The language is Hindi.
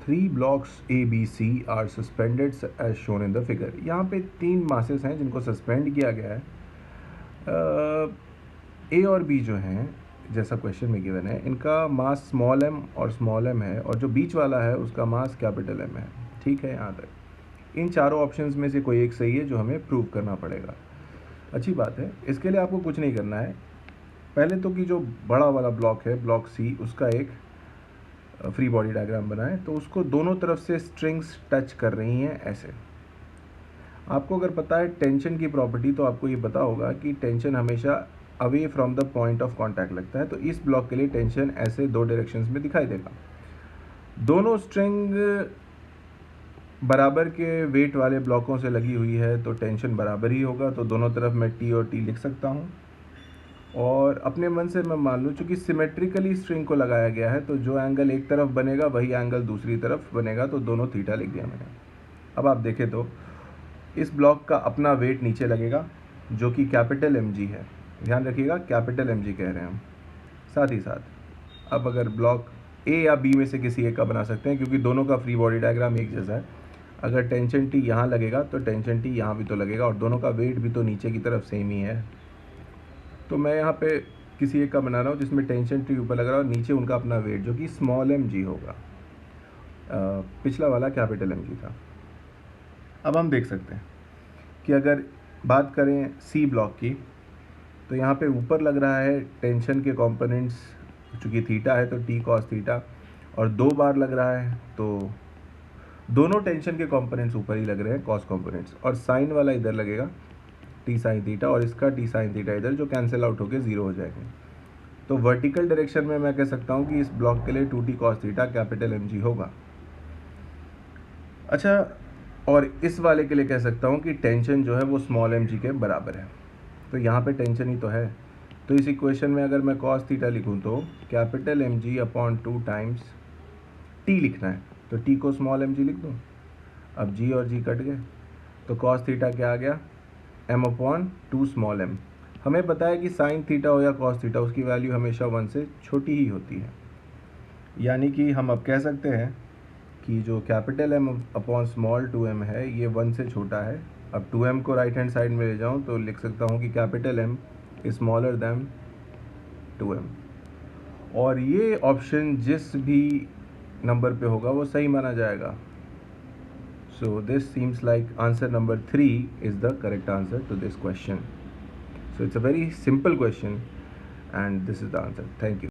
3 blocks A, B, C are suspended as shown in the figure। यहाँ पे 3 मासेस हैं जिनको सस्पेंड किया गया है। ए और बी जो हैं, जैसा क्वेश्चन में गिवन है, इनका मास स्मॉल m और स्मॉल m है, और जो बीच वाला है उसका मास कैपिटल M है। ठीक है, यहाँ तक इन चारों ऑप्शंस में से कोई एक सही है जो हमें प्रूव करना पड़ेगा। अच्छी बात है, इसके लिए आपको कुछ नहीं करना है। पहले तो कि जो बड़ा वाला ब्लॉक है, ब्लॉक सी, उसका एक फ्री बॉडी डायग्राम बनाएं। तो उसको दोनों तरफ से स्ट्रिंग्स टच कर रही हैं ऐसे। आपको अगर पता है टेंशन की प्रॉपर्टी, तो आपको ये पता होगा कि टेंशन हमेशा away from the point of contact लगता है। तो इस ब्लॉक के लिए टेंशन ऐसे 2 डायरेक्शंस में दिखाई देगा। दोनों स्ट्रिंग बराबर के वेट वाले ब्लॉकों से लगी हुई है तो टेंशन बराबर ही होगा। तो दोनों तरफ मैं टी और टी लिख सकता हूँ, और अपने मन से मैं मान लूँ चूँकि सिमेट्रिकली स्ट्रिंग को लगाया गया है तो जो एंगल एक तरफ बनेगा वही एंगल दूसरी तरफ बनेगा। तो दोनों थीटा लिख दिया मैंने। अब आप देखें तो इस ब्लॉक का अपना वेट नीचे लगेगा जो कि कैपिटल mg है। ध्यान रखिएगा, कैपिटल mg कह रहे हैं हम। साथ ही साथ अब अगर ब्लॉक ए या बी में से किसी एक का बना सकते हैं, क्योंकि दोनों का फ्री बॉडी डायग्राम एक जैसा है। अगर टेंशन टी यहाँ लगेगा तो टेंशन टी यहाँ भी तो लगेगा, और दोनों का वेट भी तो नीचे की तरफ सेम ही है। तो मैं यहाँ पे किसी एक का बना रहा हूँ जिसमें टेंशन टी ऊपर लग रहा है और नीचे उनका अपना वेट जो कि स्मॉल mg होगा। पिछला वाला कैपिटल mg था। अब हम देख सकते हैं कि अगर बात करें सी ब्लॉक की, तो यहाँ पे ऊपर लग रहा है टेंशन के कंपोनेंट्स, चूँकि थीटा है तो टी कॉस थीटा, और 2 बार लग रहा है तो दोनों टेंशन के कंपोनेंट्स ऊपर ही लग रहे हैं, कॉस कंपोनेंट्स, और साइन वाला इधर लगेगा टी साइन थीटा, और इसका टी साइन थीटा इधर, जो कैंसिल आउट होकर 0 हो जाएंगे। तो वर्टिकल डायरेक्शन में मैं कह सकता हूँ कि इस ब्लॉक के लिए 2t cos theta capital mg होगा। अच्छा, और इस वाले के लिए कह सकता हूँ कि टेंशन जो है वो स्मॉल mg के बराबर है। तो यहाँ पे टेंशन ही तो है। तो इस इक्वेशन में अगर मैं cos थीटा लिखूँ तो capital mg upon 2 times t लिखना है, तो t को स्मॉल mg लिख दूँ। अब g और g कट गए, तो cos थीटा क्या आ गया, m अपॉन 2 स्मॉल m। हमें पता है कि साइन थीटा हो या cos थीटा, उसकी वैल्यू हमेशा 1 से छोटी ही होती है। यानी कि हम अब कह सकते हैं कि जो capital M upon small 2m है ये 1 से छोटा है। अब 2m को राइट हैंड साइड में ले जाऊं तो लिख सकता हूं कि capital M is smaller than 2m, और ये ऑप्शन जिस भी नंबर पे होगा वो सही माना जाएगा। So this seems like answer number 3 is the correct answer to this question. So it's a very simple question and this is the answer. Thank you.